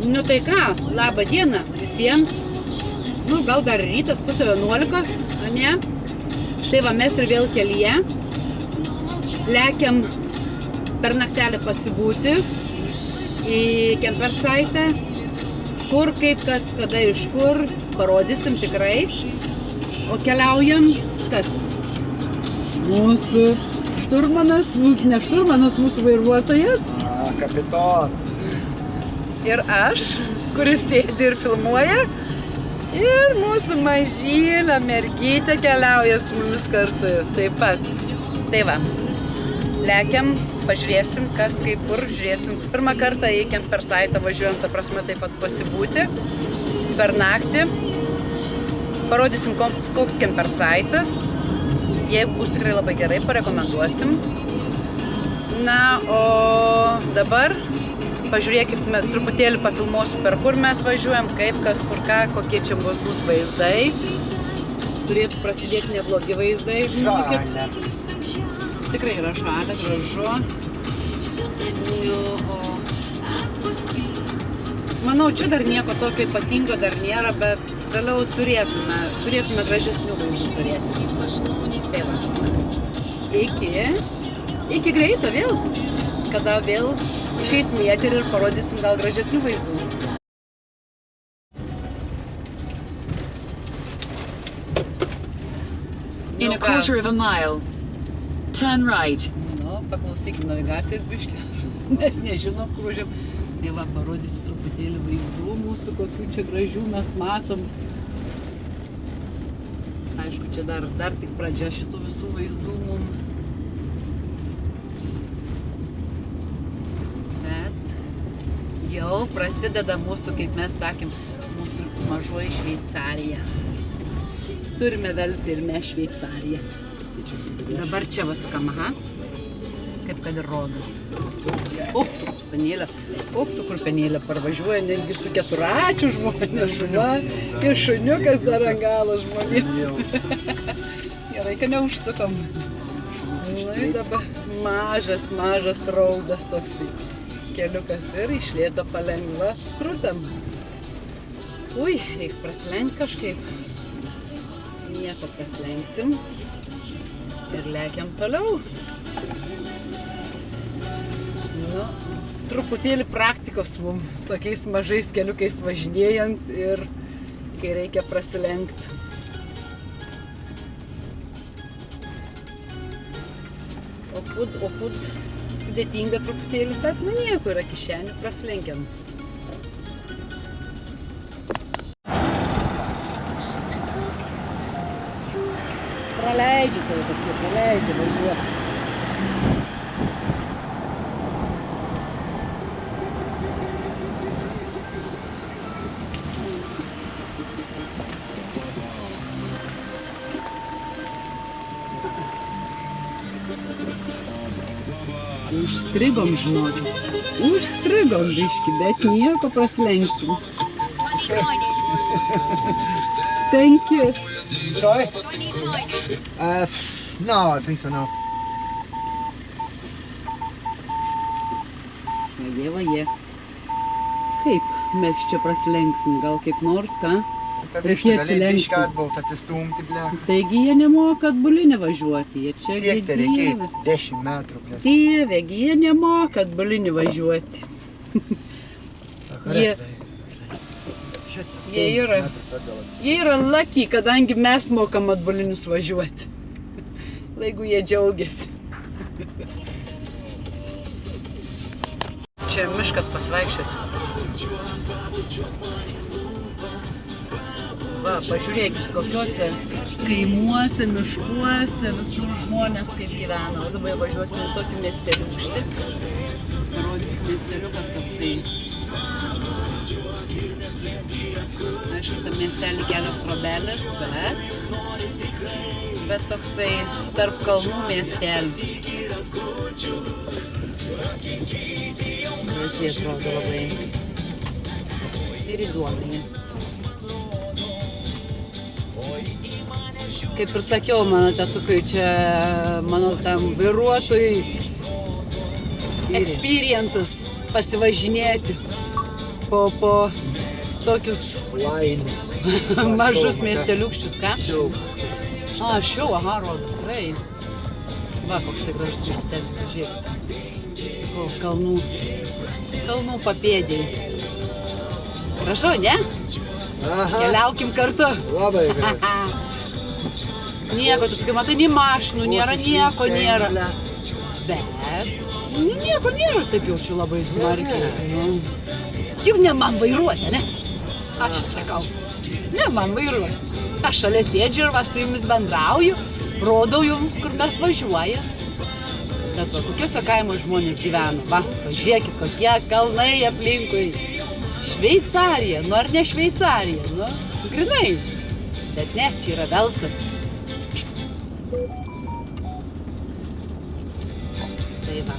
Nu tai ką, labą dieną visiems. Nu, gal dar rytas, pusė 11, ne? Tai va, mes ir vėl kelyje. Lekiam per naktelį pasibūti į Kempersaitę. Kur, kaip, kas, kada, iš kur, parodysim tikrai. O keliaujam, kas? Mūsų šturmanas, ne šturmanas, mūsų vairuotojas. Kapitonas. Ir aš, kuris sėdi ir filmuoja. Ir mūsų mažylė mergytė keliauja su mumis kartu taip pat. Tai va, lekiam, pažiūrėsim, kas kaip kur, žiūrėsim. Pirmą kartą į Kempersaitą važiuojam, ta prasme taip pat pasibūti per naktį. Parodysim, koks Kempersaitas. Jeigu bus tikrai labai gerai, parekomenduosim. Na, o dabar pažiūrėkime, truputėlį pafilmuosiu, per kur mes važiuojam, kaip, kas, kur ką, kokie čia bus mūsų vaizdai. Turėtų prasidėti neblogi vaizdai, žinokit. Tikrai yra žalia, gražu. Manau, čia dar nieko tokio ypatingo dar nėra, bet vėliau turėtume gražesnių vaizdų turėti. Tai va. Iki greito vėl. Kada vėl išeisim į eterį ir parodysim gal gražesnių vaizdų. In a quarter of a mile, turn right. Nu, paklausykim navigacijos biškį. Mes nežinom, kur važiuojam. Tai va, parodysiu truputėlį vaizdų mūsų, kokių čia gražių mes matom. Aišku, čia dar tik pradžia šitų visų vaizdų mum. Jau prasideda mūsų, kaip mes sakėm, mūsų mažoji Šveicarija. Turime Velcį ir mes Šveicariją. Dabar čia vasukam, aha. Kaip kad ir rodo. Kur penėlė parvažiuoja, netgi su keturačiu žmonės, va. Ir šuniukas dar ant galo žmonės. Gerai, kad neužsukom. Nu, dabar mažas raudas toksai. Keliukas ir iš lėto palengva krutam. Ui, reiks prasilenkt kažkaip. Nieko prasilenksim. Ir lekiam toliau. Nu, truputėlį praktikos mum, tokiais mažais keliukais važinėjant ir kai reikia prasilenkt. O put sudėtinga truputėlį, bet nu nieko, yra kišenių, prasilenkiam. Praleidžia tave, kad jie praleidžia, važiuoja. Užstrigom, žinokit. Užstrigom biškį, bet nieko prasilenksim. Thank you. Sorry? No, I think so, no. Vaje. Kaip mes čia prasilenksim, gal kaip nors, ką? Reikia atsilenkti. Taigi jie nemoka atbulinį važiuoti, jie čia Tiek tai reikia 10 metrų. Dieve, jie nemoka atbulinį važiuoti. Jie yra lucky, kadangi mes mokam atbulinius važiuoti. Jeigu jie džiaugiasi. Čia miškas pasivaikščioti. Va, pažiūrėkit, kokiuose kaimuose, miškuose, visur žmonės kaip gyvena. O dabar važiuosim į tokį miesteliukštį. Parodysim miesteliukas toksai. Aišku, tam miestelį kelios trobelės, bet toksai tarp kalnų miestelis. Gražiai atrodo labai. Ir įdomiai. Kaip ir sakiau, mano tetukai čia, mano tam vairuotojui experiences pasivažinėti. po tokius Lainis. mažus miesteliukščius, ką? Šiau. Šiau, aha, rodo, tikrai. Va, koks tai gražus miestelis, pažiūrėkite. Kalnų papėdėjai. Gražu, ne? Aha. Keliaukim kartu. Labai gerai. Nieko, tu matai, nei mašinų nėra, nieko nėra. Bet, nieko nėra, taip jaučiu labai smarkiai. Juk ne man vairuoti, ne? Aš sakau, ne man vairuoti. Aš šalia sėdžiu ir va su jumis bendrauju, rodau jums, kur mes važiuoja. Bet va, kokiuose kaimo žmonės gyvena. Va, pažiūrėkit, kokie kalnai aplinkui. Šveicarija, nu ar ne Šveicarija, nu, grinai. Bet ne, čia yra Velsas. Tai va.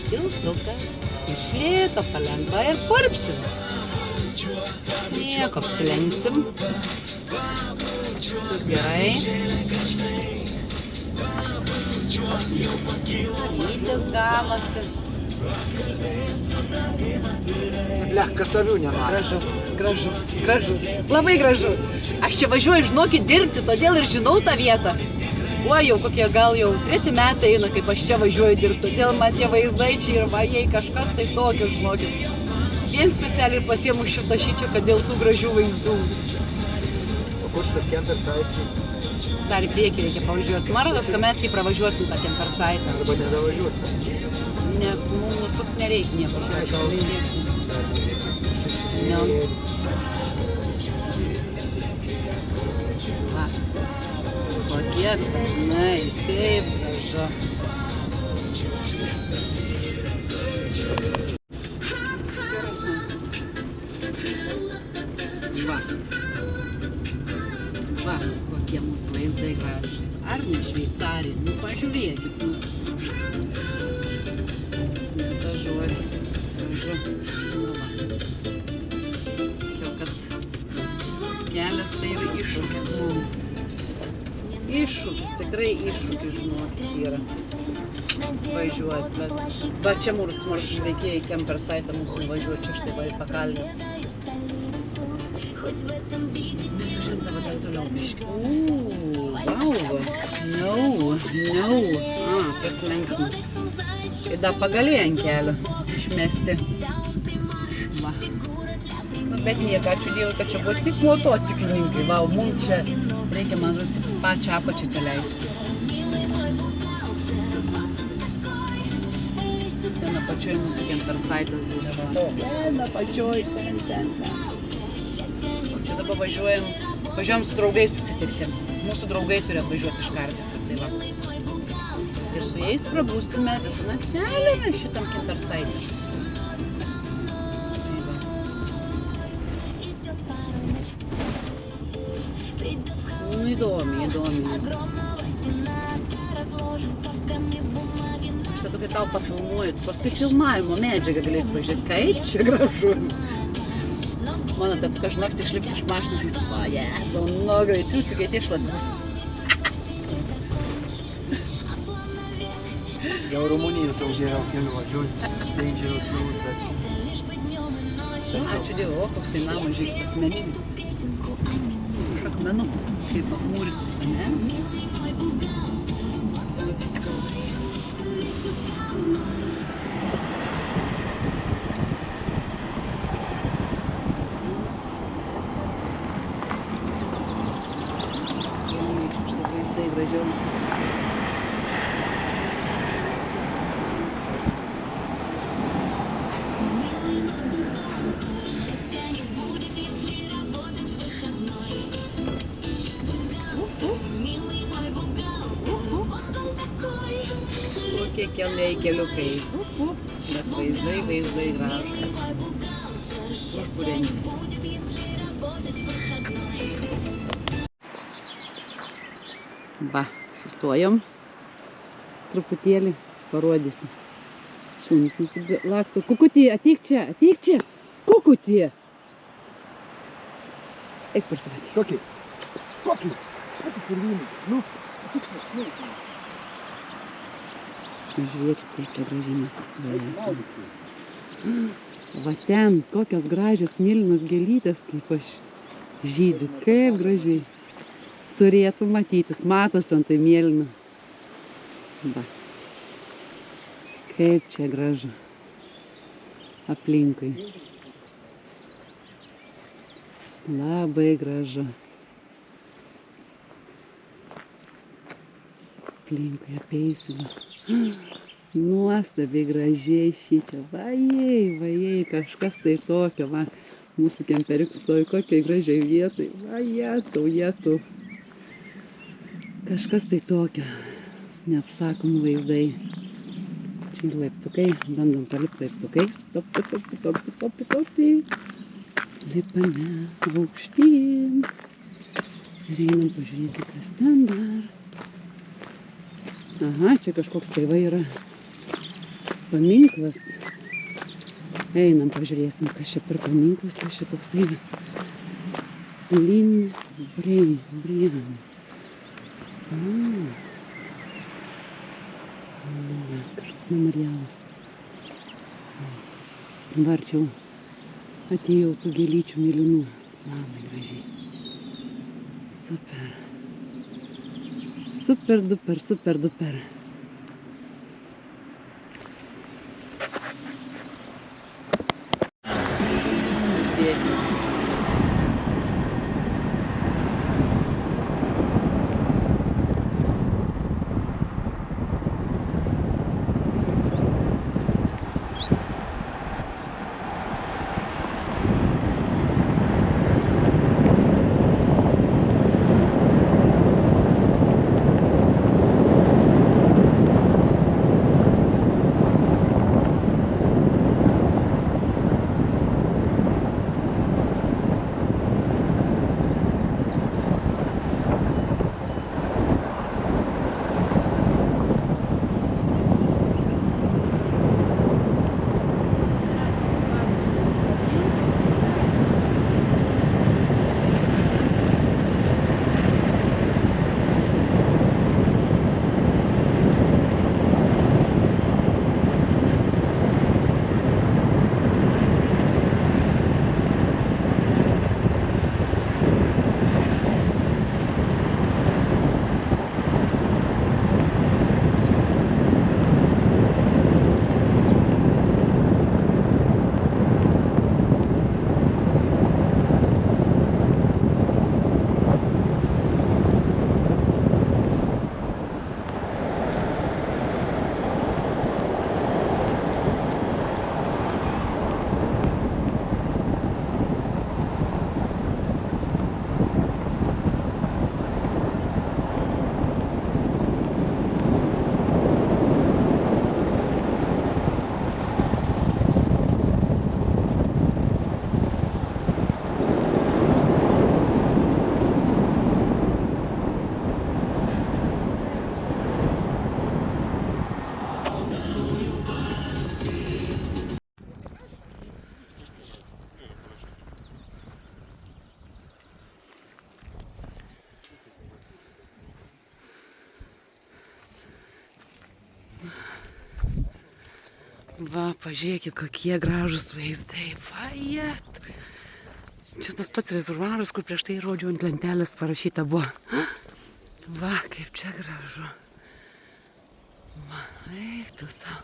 Tiltukas, iš lėto palengva ir purpsim. Nieko, apsilenksim. Gerai. Rytis ganosi. Blech, kasalių nemažu. Gražu. Labai gražu. Aš čia važiuoju, žinokit, dirbti, todėl ir žinau tą vietą. Jau kokie gal jau 3 metai eina, kaip aš čia važiuoju dirbti, todėl man tie vaizdai čia ir va, jei kažkas tai tokio, žinokit. Vien specialiai pasiemu šitą šičia, kad dėl tų gražių vaizdų. O kur šitas Kempersite? Dar į priekį reikia pavažiuoti. Man rodos, kad mes jį pravažiuosim tą Kempersite. Arba nedavažiuosim. Nes mums nusukt nereikia nieko. Va. Kokie kalnai, taip gražu. Va, kokie mūsų vaizdai gražus. Ar ne Šveicarija? Nu, pažiūrėkit. Ne tas žodis. Gražu. Nu, va. Jau, kad kelias tai yra iššūkis mums. Iššūkis, tikrai iššūkis, žinokit, yra. Važiuoti, bet... Va, čia mūsų reikėjo į Kempersite mūsų važiuoti, čia štai va į pakalnį. Mes užimtavo dar toliau biškį. Valgo. No. Prasilenksime. Ir dar pagalėjo ant kelio išmesti. Va. Nu, bet nieko, ačiū Dievui, kad čia buvo tik motociklininkai. Va, mums čia reikia, man rodos, pačią apačią čia leistis. Ten apačioj mūsų Kempersaitas bus. Ten apačioj, ten. O čia dabar važiuojam su draugais susitikti. Mūsų draugai turi atvažiuoti iš Kardifo, tai va. Ir su jais prabūsime visą naktelę šitam Kempersite. Tai va. Nu, įdomi. Aš tada kai tau pafilmuoju, paskui filmavimo medžiagą galės pažiūrėti, kaip čia gražu. Mano, kad kažką naktį išlips iš mašinos, jis savo nograi, triusikai šlapius. Jau Rumunijos daugėjo kelių važiuoti. Dangerous road, bet... Ačiū Dievui, o koksai namas, žiūrėk, akmeninis. Iš akmenų, kaip apmūrytas, ne? Gražiau. Kokie keliai, keliukai. Bet vaizdai gražus. Kuriantis. Va, sustojom. Truputėlį parodysiu. Šunys mūsų laksto. Kukutį, ateik čia. Kukutį. Eik parsivatį. Kokį? Purvynį. Nu, ateik čia. Žiūrėkit, kaip čia gražiai mes įstojame. Va ten, kokios gražios mėlynos gėlytės, kaip aš žydi, kaip gražiai. Turėtų matytis, matosi ant tai mėlyną. Va. Kaip čia gražu. Aplinkui. Labai gražu. Aplinkui apeisime. Nuostabiai gražiai šičia. Vajai, kažkas tai tokio. Va, mūsų kemperiukas stovi kokiai gražiai vietai. Va, jetau. Kažkas tai tokio. Neapsakomų vaizdai. Čia laiptukai. Bandom palipti laiptukais. Topi. Lipame aukštyn. Ir einam pažiūrėti, kas ten dar. Aha, čia kažkoks tai va yra paminklas. Einam, pažiūrėsim, kas čia per paminklas, kas čia toks yra. Brian. Kažkoks memorialas. Varčiau atėjau tų gėlyčių mėlynų. Labai gražiai. Super. Super duper. Va, pažiūrėkit, kokie gražus vaizdai. Vajet. Čia tas pats rezervuaras, kur prieš tai rodžiau ant lentelės parašyta buvo. Va, kaip čia gražu. Va, eik tu savo.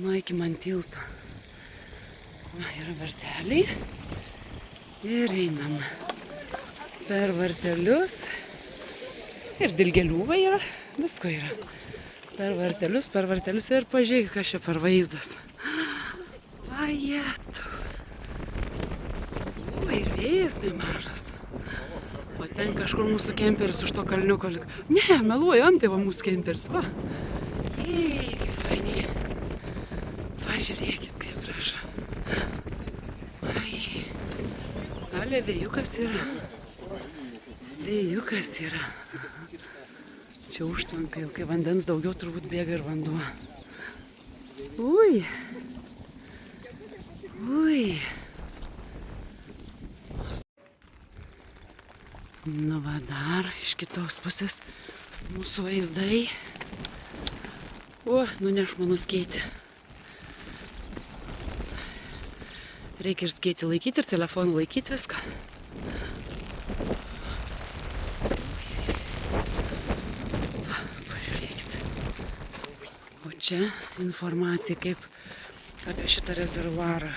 Nueikim ant tilto. Va, yra varteliai. Ir einam per vartelius. Ir dilgėlių va yra. Visko yra. Per vartelius ir pažiūrėkit, kas čia per vaizdas. Vajetu. O, ir vėjas nemažas. O ten kažkur mūsų kemperis už to kalniuko. Ne, meluoju, antai va mūsų kemperis, va. Ei, kaip fainiai. Pažiūrėkit, kaip gražu. Ai. Ale, vėjukas yra. Čia užtvanka, jau kai vandens daugiau turbūt bėga ir vanduo. Ui. Nu va, dar iš kitos pusės mūsų vaizdai. O, nuneš mano skeitį. Reikia ir skėtį laikyti, ir telefoną laikyti viską. Va, pažiūrėkit. O čia informacija kaip apie šitą rezervuarą.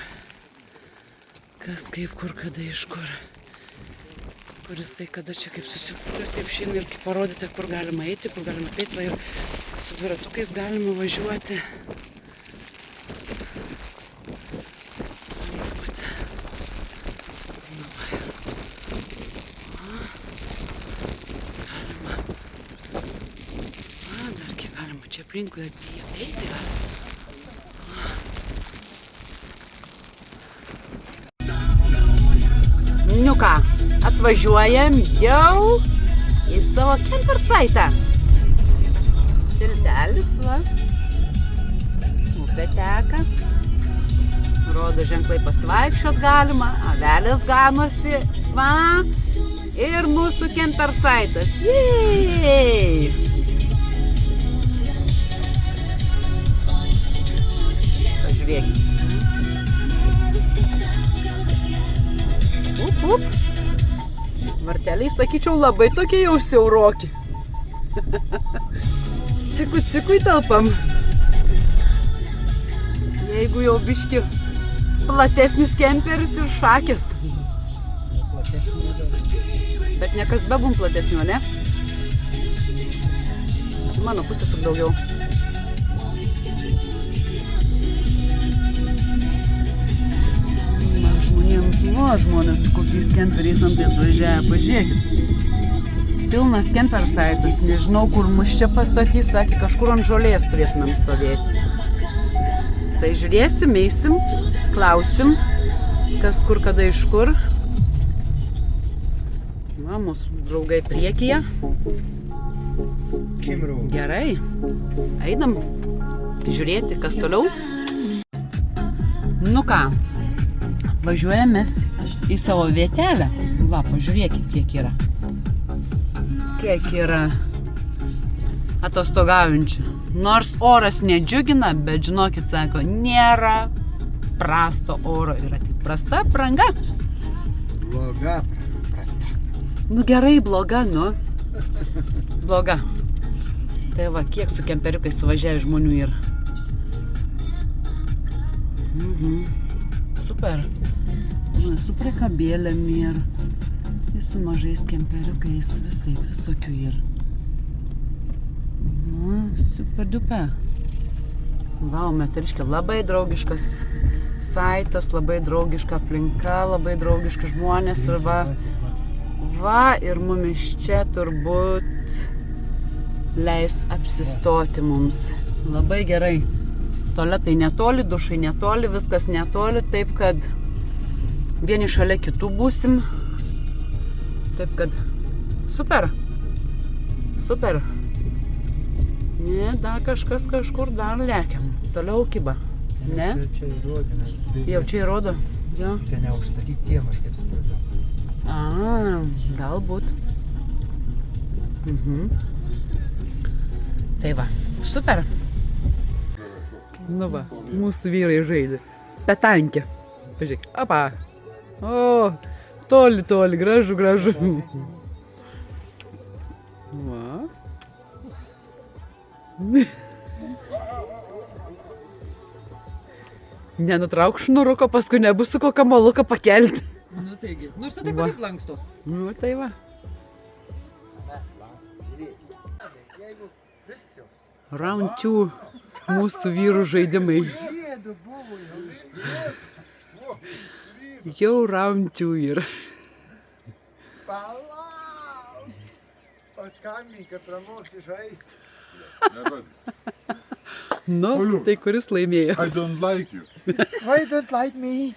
Kas, kaip, kur, kada, iš kur. Kur jisai, kada čia kaip susikūręs, kaip šiandien ir kaip parodyti, kur galima eiti, kur galima apeiti. Va, ir su dviratukais galima važiuoti. Čia aplinkui apeiti galima. Nu ką, atvažiuojam jau į savo camper site. Tiltelis, va. Upė teka. Rodo ženklai pasivaikščiot galima, avelės ganosi, va. Ir mūsų camper site'as. Jej! Pažiūrėkit. Up. Varteliai, sakyčiau, labai tokie jau siauroki. Cikui telpam. Jeigu jau biški platesnis kemperis ir šakės. Bet ne kas bebum platesnio, ne? Mano pusė suk daugiau. Žmonės su kokiais kemperiais ant tai atvažiavę, pažiūrėkit. Pilnas kemper saitas, nežinau, kur mus čia pastatys, sakė, kažkur ant žolės turėtumėm stovėti. Tai žiūrėsim, eisim, klausim, kas kur, kada, iš kur. Va, mūsų draugai priekyje. Gerai, einam žiūrėti, kas toliau. Nu ką. Važiuojam mes į savo vietelę. Va, pažiūrėkit, kiek yra atostogaujančių. Nors oras nedžiugina, bet žinokit, sako, nėra prasto oro. Yra tik prasta apranga. Bloga prasta. Nu gerai, bloga, nu. Bloga. Tai va, kiek su kemperiukais suvažiavę žmonių yra. Super. Su priekabėlėm ir su mažais kemperiukais, visokių yra. Super duper. Va, metariškė, labai draugiškas saitas, labai draugiška aplinka, labai draugiški žmonės ir va, ir mumis čia turbūt leis apsistoti mums. Labai gerai. Tualetai netoli, dušai netoli, viskas netoli, taip kad vieni šalia kitų būsim. Taip kad super. Super. Ne, dar kažkas kažkur dar lekiam. Toliau kiba. Ne? Čia įrodina. Jau čia įrodo. Jo. Čia neužstatyti kiemas, kaip supratau. Galbūt. Tai va, super. Nu va, mūsų vyrai žaidė. Petankė. Pažiūrėk, apa. O, toli, gražu. Va. Nenutrauk šnuruko, paskui nebus su kokią maluką pakelti. Nu taigi, nors taip pat lankstos. Nu tai va. Round 2 mūsų vyrų žaidimai. Jau round 2 yra. Palauk! Paskambink, kad pramoksi žaisti. Nu, tai kuris laimėjo? I don't like you. Why don't like me?